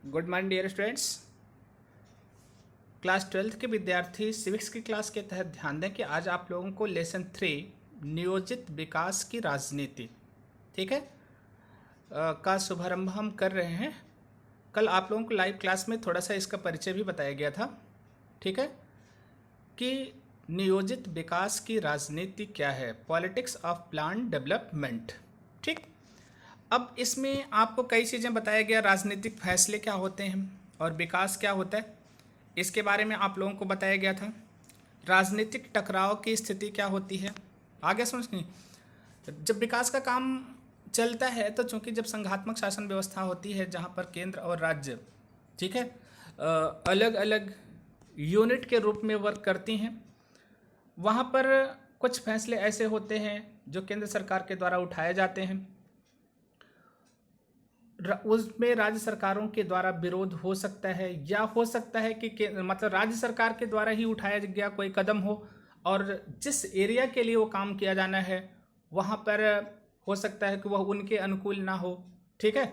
Good morning dear students. Class 12th के विद्यार्थी civics की क्लास के तहत ध्यान दें कि आज आप लोगों को लेसन 3 नियोजित विकास की राजनीति, ठीक है, का शुभारंभ हम कर रहे हैं। कल आप लोगों को लाइव क्लास में थोड़ा सा इसका परिचय भी बताया गया था, ठीक है, कि नियोजित विकास की राजनीति क्या है, पॉलिटिक्स ऑफ प्लान डेवलपमेंट। ठीक, अब इसमें आपको कई चीज़ें बताया गया, राजनीतिक फैसले क्या होते हैं और विकास क्या होता है, इसके बारे में आप लोगों को बताया गया था। राजनीतिक टकराव की स्थिति क्या होती है, आगे समझ। जब विकास का काम चलता है तो चूंकि जब संघात्मक शासन व्यवस्था होती है जहाँ पर केंद्र और राज्य, ठीक है, अलग अलग यूनिट के रूप में वर्क करती हैं, वहाँ पर कुछ फैसले ऐसे होते हैं जो केंद्र सरकार के द्वारा उठाए जाते हैं, उसमें राज्य सरकारों के द्वारा विरोध हो सकता है या हो सकता है कि मतलब राज्य सरकार के द्वारा ही उठाया गया कोई कदम हो और जिस एरिया के लिए वो काम किया जाना है वहाँ पर हो सकता है कि वह उनके अनुकूल ना हो, ठीक है,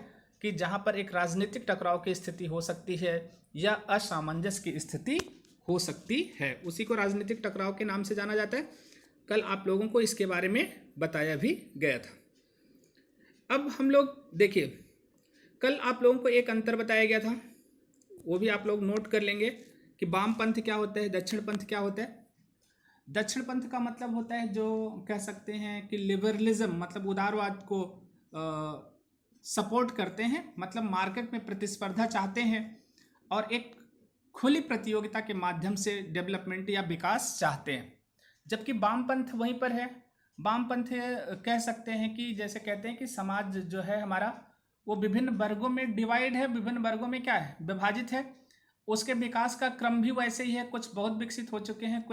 कि जहाँ पर एक राजनीतिक टकराव की स्थिति हो सकती है या असामंजस्य की स्थिति हो सकती है, उसी को राजनीतिक टकराव के नाम से जाना जाता है। कल आप लोगों को इसके बारे में बताया भी गया था। अब हम लोग देखिए, कल आप लोगों को एक अंतर बताया गया था, वो भी आप लोग नोट कर लेंगे कि वाम पंथ क्या होता है, दक्षिण पंथ क्या होता है। दक्षिण पंथ का मतलब होता है जो कह सकते हैं कि लिबरलिज्म, मतलब उदारवाद को सपोर्ट करते हैं, मतलब मार्केट में प्रतिस्पर्धा चाहते हैं और एक खुली प्रतियोगिता के माध्यम से डेवलपमेंट या विकास चाहते हैं। जबकि वामपंथ वहीं पर है, वामपंथ कह सकते हैं कि जैसे कहते हैं कि समाज जो है हमारा वो विभिन्न वर्गों में डिवाइड है, विभिन्न वर्गों में क्या है, विभाजित है, उसके विकास का क्रम भी वैसे ही है, कुछ बहुत विकसित हो चुके हैं,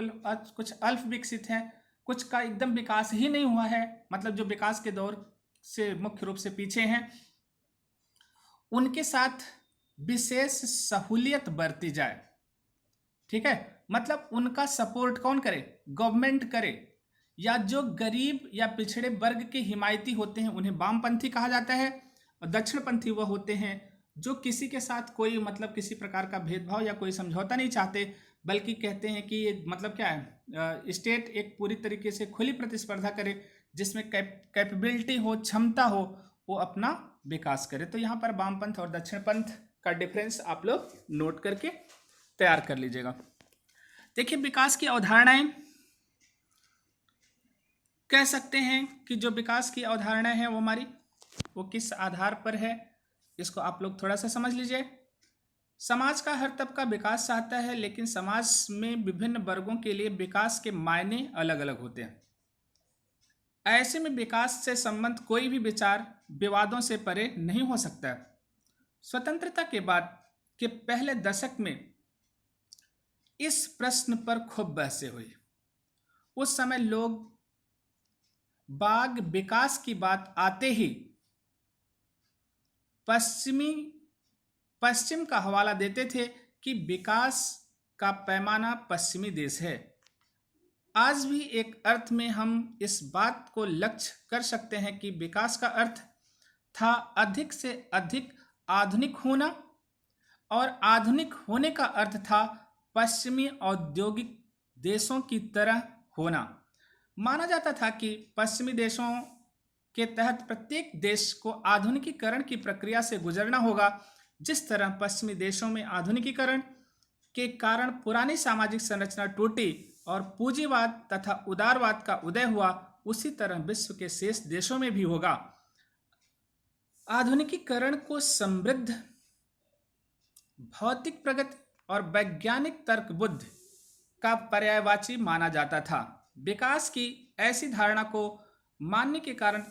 कुछ अल्प विकसित हैं, कुछ का एकदम विकास ही नहीं हुआ है, मतलब जो विकास के दौर से मुख्य रूप से पीछे हैं, उनके साथ विशेष सहूलियत बरती जाए, ठीक है, मतलब उनका सपोर्ट कौन करे, गवर्नमेंट करे, या जो गरीब या पिछड़े वर्ग के हिमायती होते हैं उन्हें वामपंथी कहा जाता है, और दक्षिणपंथी वह होते हैं जो किसी के साथ कोई मतलब किसी प्रकार का भेदभाव या कोई समझौता नहीं चाहते, बल्कि कहते हैं कि ये मतलब क्या है, स्टेट एक पूरी तरीके से खुली प्रतिस्पर्धा करे जिसमें कैपेबिलिटी हो, क्षमता हो, वो अपना विकास करे। तो यहाँ पर वामपंथ और दक्षिणपंथ का डिफरेंस आप लोग नोट करके तैयार कर लीजिएगा। देखिए, विकास की अवधारणाएं कह सकते हैं कि जो विकास की अवधारणाएं हैं वो हमारी वो किस आधार पर है, इसको आप लोग थोड़ा सा समझ लीजिए। समाज का हर तबका विकास चाहता है, लेकिन समाज में विभिन्न वर्गों के लिए विकास के मायने अलग अलग होते हैं। ऐसे में विकास से संबंध कोई भी विचार विवादों से परे नहीं हो सकता है। स्वतंत्रता के बाद के पहले दशक में इस प्रश्न पर खूब बहसें हुई। उस समय लोग बाग विकास की बात आते ही पश्चिम का हवाला देते थे कि विकास का पैमाना पश्चिमी देश है। आज भी एक अर्थ में हम इस बात को लक्ष्य कर सकते हैं कि विकास का अर्थ था अधिक से अधिक आधुनिक होना, और आधुनिक होने का अर्थ था पश्चिमी औद्योगिक देशों की तरह होना। माना जाता था कि पश्चिमी देशों के तहत प्रत्येक देश को आधुनिकीकरण की प्रक्रिया से गुजरना होगा। जिस तरह पश्चिमी देशों में आधुनिकीकरण के कारण पुरानी सामाजिक संरचना टूटी और पूंजीवाद तथा उदारवाद का उदय हुआ, उसी तरह विश्व के शेष देशों में भी होगा। आधुनिकीकरण को समृद्ध भौतिक प्रगति और वैज्ञानिक तर्क बुद्धि का पर्यायवाची माना जाता था। विकास की ऐसी धारणा को मानने के कारण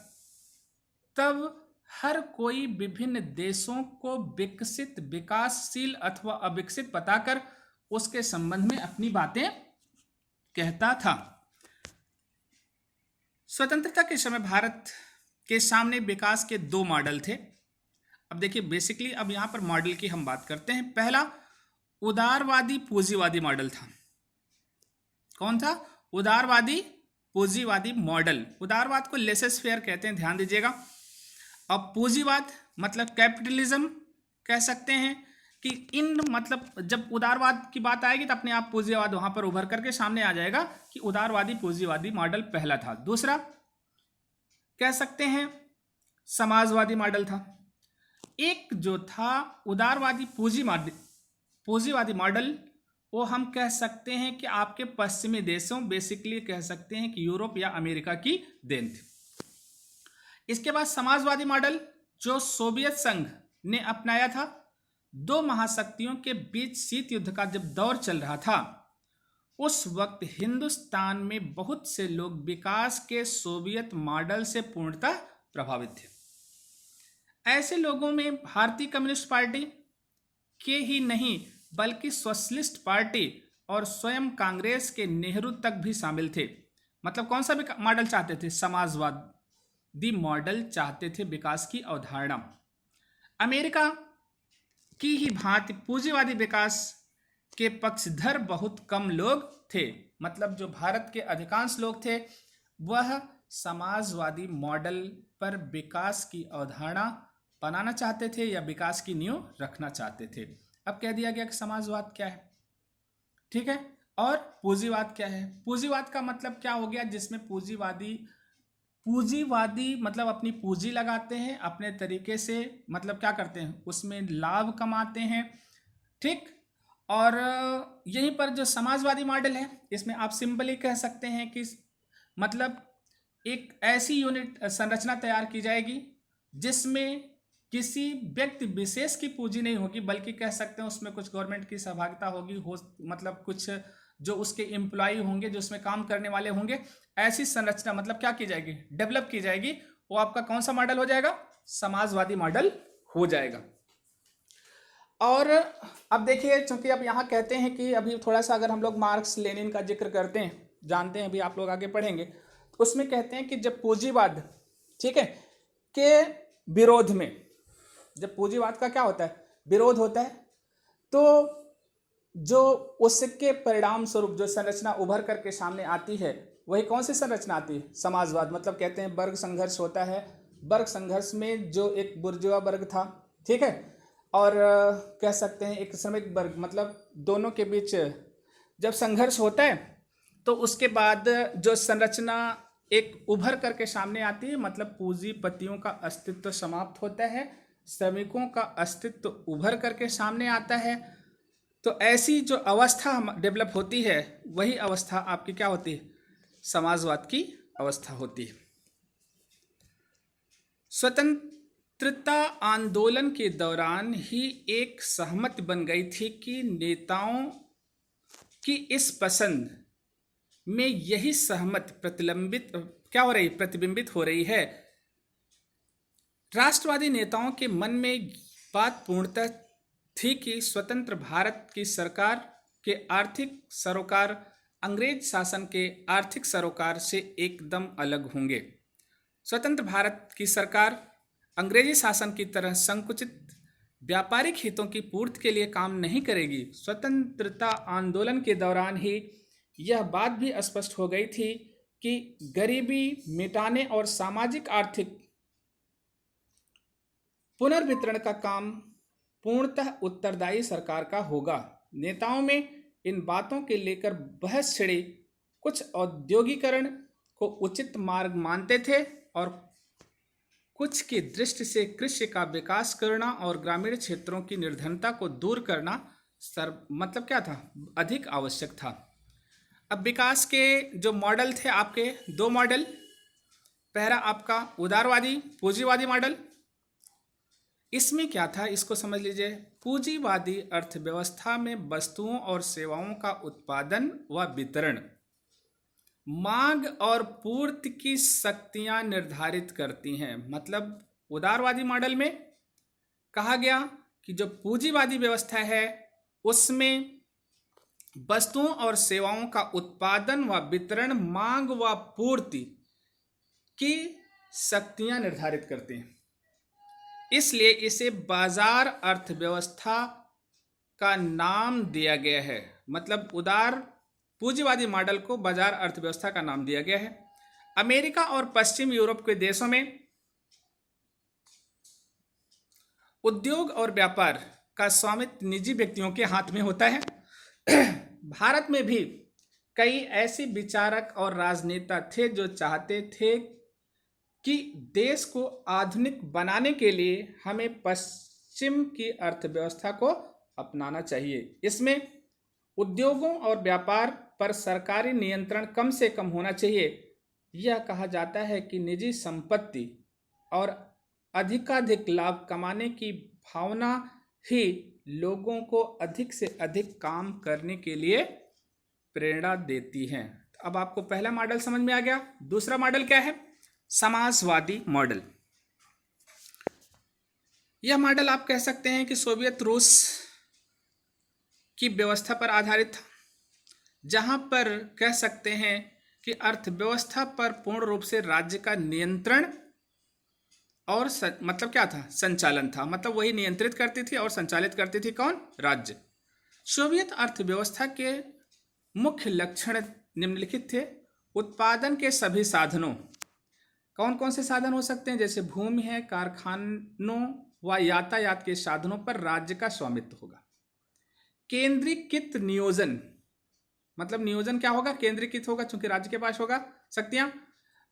तब हर कोई विभिन्न देशों को विकसित, विकासशील अथवा अविकसित बताकर उसके संबंध में अपनी बातें कहता था। स्वतंत्रता के समय भारत के सामने विकास के दो मॉडल थे। अब देखिए, बेसिकली अब यहां पर मॉडल की हम बात करते हैं। पहला उदारवादी पूंजीवादी मॉडल था। कौन था? उदारवादी पूंजीवादी मॉडल। उदारवाद को लेसेस फेयर कहते हैं, ध्यान दीजिएगा। अब पूंजीवाद मतलब कैपिटलिज्म कह सकते हैं, कि इन मतलब जब उदारवाद की बात आएगी तो अपने आप पूंजीवाद वहां पर उभर करके सामने आ जाएगा कि उदारवादी पूंजीवादी मॉडल पहला था। दूसरा कह सकते हैं समाजवादी मॉडल था। एक जो था उदारवादी पूंजीवादी मॉडल, वो हम कह सकते हैं कि आपके पश्चिमी देशों, बेसिकली कह सकते हैं कि यूरोप या अमेरिका की देन थी। इसके बाद समाजवादी मॉडल जो सोवियत संघ ने अपनाया था। दो महाशक्तियों के बीच शीत युद्ध का जब दौर चल रहा था, उस वक्त हिंदुस्तान में बहुत से लोग विकास के सोवियत मॉडल से पूर्णतः प्रभावित थे। ऐसे लोगों में भारतीय कम्युनिस्ट पार्टी के ही नहीं बल्कि सोशलिस्ट पार्टी और स्वयं कांग्रेस के नेहरू तक भी शामिल थे। मतलब कौन सा मॉडल चाहते थे? समाजवादी मॉडल चाहते थे, विकास की अवधारणा। अमेरिका की ही भांति पूंजीवादी विकास के पक्षधर बहुत कम लोग थे। मतलब जो भारत के अधिकांश लोग थे वह समाजवादी मॉडल पर विकास की अवधारणा बनाना चाहते थे या विकास की नींव रखना चाहते थे। अब कह दिया गया कि समाजवाद क्या है, ठीक है, और पूंजीवाद क्या है। पूंजीवाद का मतलब क्या हो गया? जिसमें पूंजीवादी मतलब अपनी पूंजी लगाते हैं अपने तरीके से, मतलब क्या करते हैं, उसमें लाभ कमाते हैं, ठीक। और यहीं पर जो समाजवादी मॉडल है, इसमें आप सिंपली कह सकते हैं कि मतलब एक ऐसी यूनिट संरचना तैयार की जाएगी जिसमें किसी व्यक्ति विशेष की पूंजी नहीं होगी, बल्कि कह सकते हैं उसमें कुछ गवर्नमेंट की सहभागिता होगी, मतलब कुछ जो उसके एम्प्लॉय होंगे, जो उसमें काम करने वाले होंगे। ऐसी संरचना मतलब क्या की जाएगी? डेवलप की जाएगी। वो आपका कौन सा मॉडल हो जाएगा? समाजवादी मॉडल हो जाएगा। और अब देखिए, चूंकि अब यहाँ कहते हैं कि अभी थोड़ा सा अगर हम लोग मार्क्स लेनिन का जिक्र करते हैं, जानते हैं, अभी आप लोग आगे पढ़ेंगे, तो उसमें कहते हैं कि जब पूंजीवाद, ठीक है, के विरोध में, जब पूंजीवाद का क्या होता है? विरोध होता है, तो जो उसके परिणाम स्वरूप जो संरचना उभर करके सामने आती है, वही कौन सी संरचना आती है? समाजवाद। मतलब कहते हैं वर्ग संघर्ष होता है। वर्ग संघर्ष में जो एक बुर्जुआ वर्ग था, ठीक है, और कह सकते हैं एक श्रमिक वर्ग, मतलब दोनों के बीच जब संघर्ष होता है तो उसके बाद जो संरचना एक उभर करके सामने आती है, मतलब पूंजीपतियों का अस्तित्व समाप्त होता है, श्रमिकों का अस्तित्व उभर करके सामने आता है। तो ऐसी जो अवस्था डेवलप होती है, वही अवस्था आपकी क्या होती है? समाजवाद की अवस्था होती है। स्वतंत्रता आंदोलन के दौरान ही एक सहमति बन गई थी कि नेताओं की इस पसंद में यही सहमति प्रतिबिंबित हो रही है। राष्ट्रवादी नेताओं के मन में बात पूर्णतः थी कि स्वतंत्र भारत की सरकार के आर्थिक सरोकार अंग्रेज शासन के आर्थिक सरोकार से एकदम अलग होंगे। स्वतंत्र भारत की सरकार अंग्रेजी शासन की तरह संकुचित व्यापारिक हितों की पूर्ति के लिए काम नहीं करेगी। स्वतंत्रता आंदोलन के दौरान ही यह बात भी स्पष्ट हो गई थी कि गरीबी मिटाने और सामाजिक आर्थिक पुनर्वितरण का काम पूर्णतः उत्तरदायी सरकार का होगा। नेताओं में इन बातों के लेकर बहस छिड़ी। कुछ औद्योगिकरण को उचित मार्ग मानते थे और कुछ की दृष्टि से कृषि का विकास करना और ग्रामीण क्षेत्रों की निर्धनता को दूर करना मतलब क्या था? अधिक आवश्यक था। अब विकास के जो मॉडल थे आपके, दो मॉडल, पहला आपका उदारवादी पूंजीवादी मॉडल। इसमें क्या था, इसको समझ लीजिए। पूंजीवादी अर्थव्यवस्था में वस्तुओं और सेवाओं का उत्पादन व वितरण मांग और पूर्ति की शक्तियां निर्धारित करती हैं। मतलब उदारवादी मॉडल में कहा गया कि जो पूंजीवादी व्यवस्था है उसमें वस्तुओं और सेवाओं का उत्पादन व वितरण मांग व पूर्ति की शक्तियां निर्धारित करती हैं, इसलिए इसे बाजार अर्थव्यवस्था का नाम दिया गया है। मतलब उदार पूंजीवादी मॉडल को बाजार अर्थव्यवस्था का नाम दिया गया है। अमेरिका और पश्चिम यूरोप के देशों में उद्योग और व्यापार का स्वामित्व निजी व्यक्तियों के हाथ में होता है। भारत में भी कई ऐसे विचारक और राजनेता थे जो चाहते थे कि देश को आधुनिक बनाने के लिए हमें पश्चिम की अर्थव्यवस्था को अपनाना चाहिए। इसमें उद्योगों और व्यापार पर सरकारी नियंत्रण कम से कम होना चाहिए। यह कहा जाता है कि निजी संपत्ति और अधिकाधिक लाभ कमाने की भावना ही लोगों को अधिक से अधिक काम करने के लिए प्रेरणा देती है। अब आपको पहला मॉडल समझ में आ गया। दूसरा मॉडल क्या है? समाजवादी मॉडल। यह मॉडल आप कह सकते हैं कि सोवियत रूस की व्यवस्था पर आधारित था, जहां पर कह सकते हैं कि अर्थव्यवस्था पर पूर्ण रूप से राज्य का नियंत्रण और मतलब क्या था? संचालन था। मतलब वही नियंत्रित करती थी और संचालित करती थी कौन? राज्य। सोवियत अर्थव्यवस्था के मुख्य लक्षण निम्नलिखित थे। उत्पादन के सभी साधनों, कौन कौन से साधन हो सकते हैं? जैसे भूमि है, कारखानों व यातायात के साधनों पर राज्य का स्वामित्व होगा। केंद्रीकृत नियोजन, मतलब नियोजन क्या होगा? केंद्रीकृत होगा, चूंकि राज्य के पास होगा शक्तियां।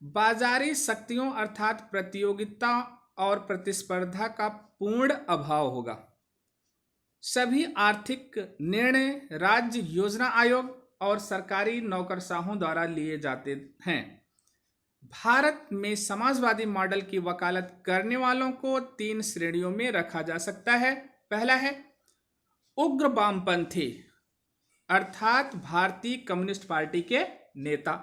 बाजारी शक्तियों अर्थात प्रतियोगिता और प्रतिस्पर्धा का पूर्ण अभाव होगा। सभी आर्थिक निर्णय राज्य योजना आयोग और सरकारी नौकरशाहों द्वारा लिए जाते हैं। भारत में समाजवादी मॉडल की वकालत करने वालों को 3 श्रेणियों में रखा जा सकता है। पहला है उग्र वामपंथी, अर्थात भारतीय कम्युनिस्ट पार्टी के नेता,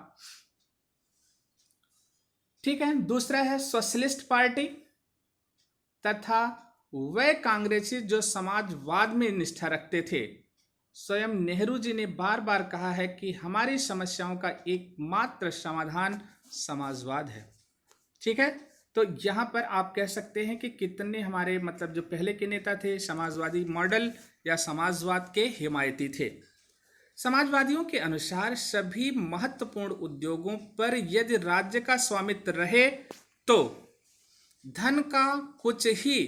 ठीक है। दूसरा है सोशलिस्ट पार्टी तथा वे कांग्रेसी जो समाजवाद में निष्ठा रखते थे। स्वयं नेहरू जी ने बार बार कहा है कि हमारी समस्याओं का एकमात्र समाधान समाजवाद है, ठीक है। तो यहां पर आप कह सकते हैं कि कितने हमारे मतलब जो पहले के नेता थे समाजवादी मॉडल या समाजवाद के हिमायती थे। समाजवादियों के अनुसार सभी महत्वपूर्ण उद्योगों पर यदि राज्य का स्वामित्व रहे तो धन का कुछ ही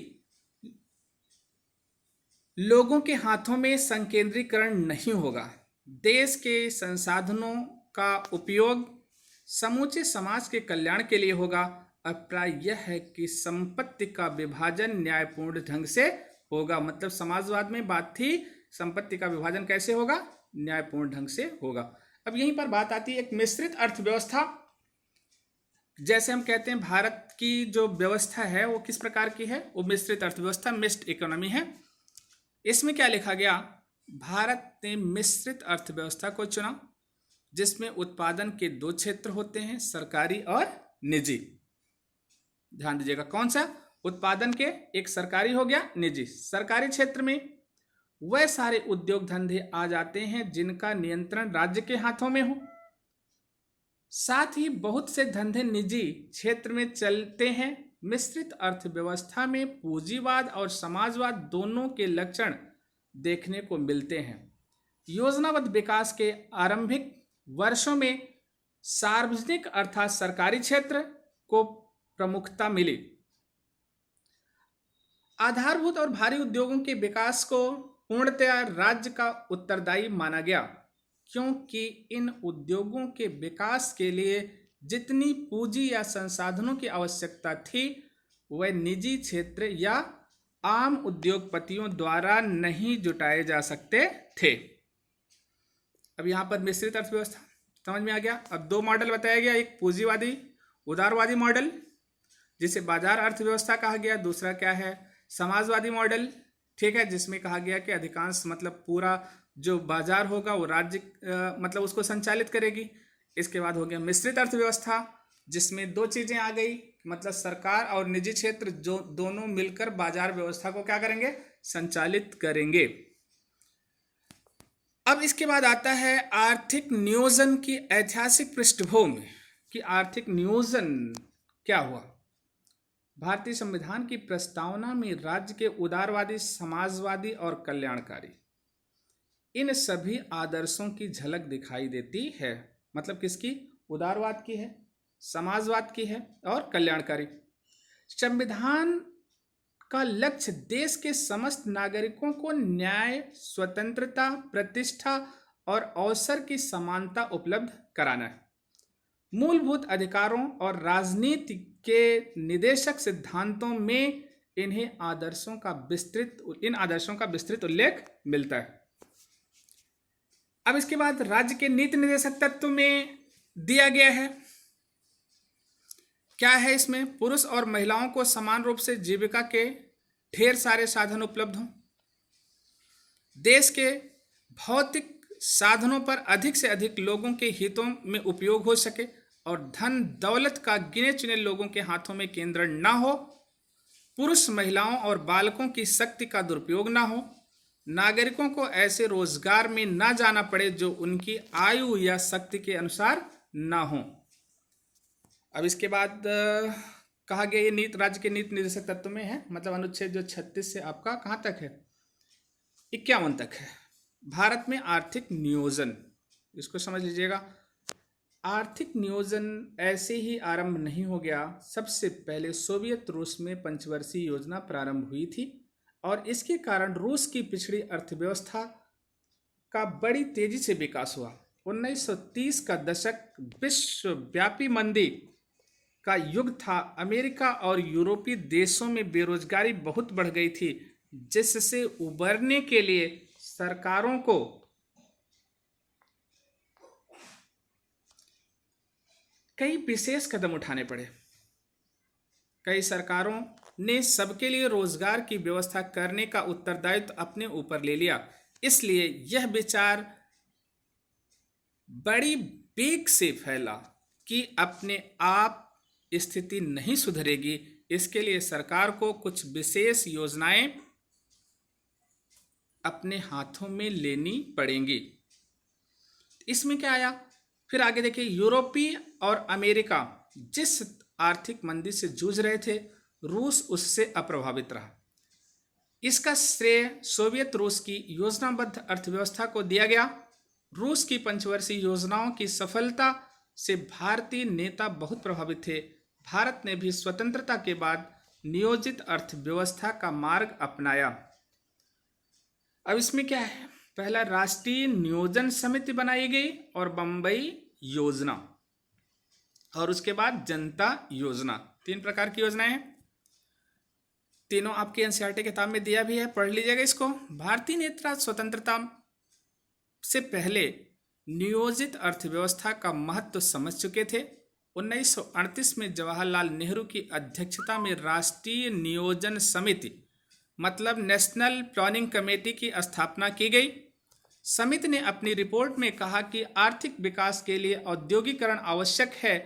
लोगों के हाथों में संकेंद्रीकरण नहीं होगा। देश के संसाधनों का उपयोग समूचे समाज के कल्याण के लिए होगा। अभिप्राय यह है कि संपत्ति का विभाजन न्यायपूर्ण ढंग से होगा। मतलब समाजवाद में बात थी संपत्ति का विभाजन कैसे होगा? न्यायपूर्ण ढंग से होगा। अब यहीं पर बात आती है एक मिश्रित अर्थव्यवस्था। जैसे हम कहते हैं भारत की जो व्यवस्था है वो किस प्रकार की है? वो मिश्रित अर्थव्यवस्था, मिक्स्ड इकोनॉमी है। इसमें क्या लिखा गया? भारत ने मिश्रित अर्थव्यवस्था को चुना जिसमें उत्पादन के 2 क्षेत्र होते हैं, सरकारी और निजी। ध्यान दीजिएगा, कौन सा? उत्पादन के एक सरकारी हो गया, निजी। सरकारी क्षेत्र में वह सारे उद्योग धंधे आ जाते हैं जिनका नियंत्रण राज्य के हाथों में हो। साथ ही बहुत से धंधे निजी क्षेत्र में चलते हैं। मिश्रित अर्थव्यवस्था में पूंजीवाद और समाजवाद दोनों के लक्षण देखने को मिलते हैं। योजनाबद्ध विकास के आरंभिक वर्षों में सार्वजनिक अर्थात सरकारी क्षेत्र को प्रमुखता मिली। आधारभूत और भारी उद्योगों के विकास को पूर्णतया राज्य का उत्तरदायी माना गया, क्योंकि इन उद्योगों के विकास के लिए जितनी पूंजी या संसाधनों की आवश्यकता थी वह निजी क्षेत्र या आम उद्योगपतियों द्वारा नहीं जुटाए जा सकते थे। अब यहां पर मिश्रित अर्थव्यवस्था समझ में आ गया। अब 2 मॉडल बताया गया, एक पूंजीवादी उदारवादी मॉडल जिसे बाजार अर्थव्यवस्था कहा गया। दूसरा क्या है? समाजवादी मॉडल, ठीक है, जिसमें कहा गया कि अधिकांश मतलब पूरा जो बाजार होगा वो राज्य मतलब उसको संचालित करेगी। इसके बाद हो गया मिश्रित अर्थव्यवस्था जिसमें 2 चीजें आ गई, मतलब सरकार और निजी क्षेत्र जो दोनों मिलकर बाजार व्यवस्था को क्या करेंगे? संचालित करेंगे। अब इसके बाद आता है आर्थिक नियोजन की ऐतिहासिक पृष्ठभूमि कि आर्थिक नियोजन क्या हुआ। भारतीय संविधान की प्रस्तावना में राज्य के उदारवादी, समाजवादी और कल्याणकारी इन सभी आदर्शों की झलक दिखाई देती है। मतलब किसकी? उदारवाद की है, समाजवाद की है और कल्याणकारी। संविधान का लक्ष्य देश के समस्त नागरिकों को न्याय, स्वतंत्रता, प्रतिष्ठा और अवसर की समानता उपलब्ध कराना है। मूलभूत अधिकारों और राजनीति के निदेशक सिद्धांतों में इन आदर्शों का विस्तृत उल्लेख मिलता है। अब इसके बाद राज्य के नीति निर्देशक तत्व में दिया गया है, क्या है इसमें? पुरुष और महिलाओं को समान रूप से जीविका के ढेर सारे साधन उपलब्ध हों, देश के भौतिक साधनों पर अधिक से अधिक लोगों के हितों में उपयोग हो सके और धन दौलत का गिने चुने लोगों के हाथों में केंद्रण न हो, पुरुष, महिलाओं और बालकों की शक्ति का दुरुपयोग न हो, नागरिकों को ऐसे रोजगार में न जाना पड़े जो उनकी आयु या शक्ति के अनुसार न हो। अब इसके बाद कहा गया ये राज्य के नीति निर्देशक तत्व में है, मतलब अनुच्छेद जो 36 से आपका कहाँ तक है? 51 तक है। भारत में आर्थिक नियोजन, इसको समझ लीजिएगा। आर्थिक नियोजन ऐसे ही आरंभ नहीं हो गया। सबसे पहले सोवियत रूस में पंचवर्षीय योजना प्रारंभ हुई थी और इसके कारण रूस की पिछड़ी अर्थव्यवस्था का बड़ी तेजी से विकास हुआ। 1930 का दशक विश्वव्यापी मंदी का युग था। अमेरिका और यूरोपीय देशों में बेरोजगारी बहुत बढ़ गई थी, जिससे उबरने के लिए सरकारों को कई विशेष कदम उठाने पड़े। कई सरकारों ने सबके लिए रोजगार की व्यवस्था करने का उत्तरदायित्व अपने ऊपर ले लिया। इसलिए यह विचार बड़ी वेग से फैला कि अपने आप स्थिति नहीं सुधरेगी, इसके लिए सरकार को कुछ विशेष योजनाएं अपने हाथों में लेनी पड़ेंगी। इसमें क्या आया? फिर आगे देखिए, यूरोपीय और अमेरिका जिस आर्थिक मंदी से जूझ रहे थे, रूस उससे अप्रभावित रहा। इसका श्रेय सोवियत रूस की योजनाबद्ध अर्थव्यवस्था को दिया गया। रूस की पंचवर्षीय योजनाओं की सफलता से भारतीय नेता बहुत प्रभावित थे। भारत ने भी स्वतंत्रता के बाद नियोजित अर्थव्यवस्था का मार्ग अपनाया। अब इसमें क्या है? पहला, राष्ट्रीय नियोजन समिति बनाई गई और बंबई योजना, और उसके बाद जनता योजना। 3 प्रकार की योजनाएं हैं। तीनों आपकी एनसीईआरटी किताब में दिया भी है, पढ़ लीजिएगा इसको। भारतीय नेता स्वतंत्रता से पहले नियोजित अर्थव्यवस्था का महत्व समझ चुके थे। 1938 में जवाहरलाल नेहरू की अध्यक्षता में राष्ट्रीय नियोजन समिति मतलब नेशनल प्लानिंग कमेटी की स्थापना की गई। समिति ने अपनी रिपोर्ट में कहा कि आर्थिक विकास के लिए औद्योगिकरण आवश्यक है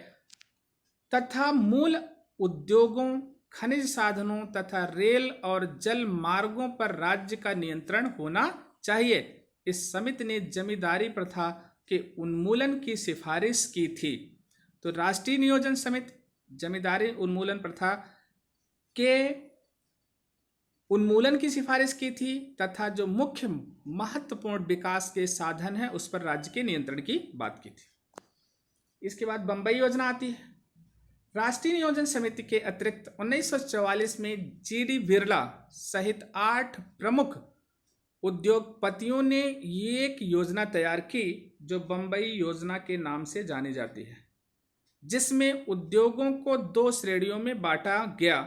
तथा मूल उद्योगों, खनिज साधनों तथा रेल और जल मार्गों पर राज्य का नियंत्रण होना चाहिए। इस समिति ने जमींदारी प्रथा के उन्मूलन की सिफारिश की थी। तो राष्ट्रीय नियोजन समिति जमींदारी उन्मूलन प्रथा के उन्मूलन की सिफारिश की थी तथा जो मुख्य महत्वपूर्ण विकास के साधन है उस पर राज्य के नियंत्रण की बात की थी। इसके बाद बंबई योजना आती है। राष्ट्रीय नियोजन समिति के अतिरिक्त 1944 में जीडी बिरला सहित 8 प्रमुख उद्योगपतियों ने एक योजना तैयार की जो बंबई योजना के नाम से जानी जाती है, जिसमें उद्योगों को 2 श्रेणियों में बांटा गया,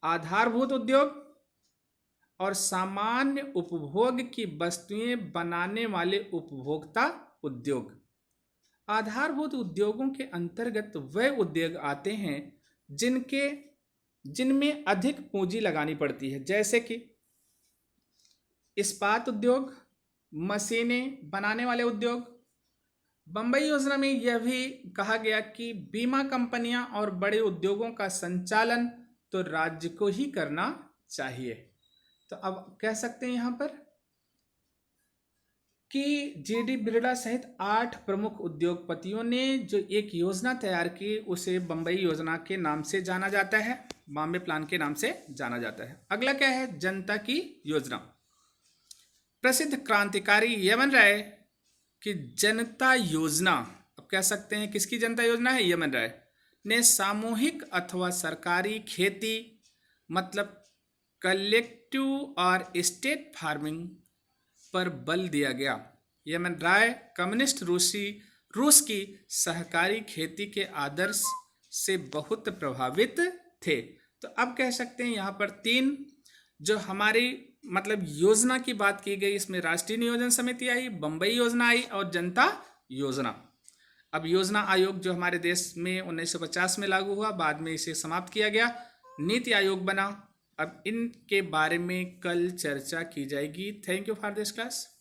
आधारभूत उद्योग और सामान्य उपभोग की वस्तुएं बनाने वाले उपभोक्ता उद्योग। आधारभूत उद्योगों के अंतर्गत वे उद्योग आते हैं जिनमें अधिक पूंजी लगानी पड़ती है, जैसे कि इस्पात उद्योग, मशीनें बनाने वाले उद्योग। बंबई योजना में यह भी कहा गया कि बीमा कंपनियां और बड़े उद्योगों का संचालन तो राज्य को ही करना चाहिए। तो अब कह सकते हैं यहां पर कि जीडी बिरला सहित 8 प्रमुख उद्योगपतियों ने जो एक योजना तैयार की उसे बंबई योजना के नाम से जाना जाता है, बॉम्बे प्लान के नाम से जाना जाता है। अगला क्या है? जनता की योजना। प्रसिद्ध क्रांतिकारी यमन राय की जनता योजना, अब कह सकते हैं किसकी जनता योजना है? यमन राय ने सामूहिक अथवा सरकारी खेती मतलब कलेक्टिव और स्टेट फार्मिंग पर बल दिया गया। यमन राय कम्युनिस्ट रूस की सहकारी खेती के आदर्श से बहुत प्रभावित थे। तो अब कह सकते हैं यहाँ पर तीन जो हमारी मतलब योजना की बात की गई, इसमें राष्ट्रीय नियोजन समिति आई, बम्बई योजना आई और जनता योजना। अब योजना आयोग जो हमारे देश में 1950 में लागू हुआ, बाद में इसे समाप्त किया गया, नीति आयोग बना। अब इनके बारे में कल चर्चा की जाएगी। Thank you for this class.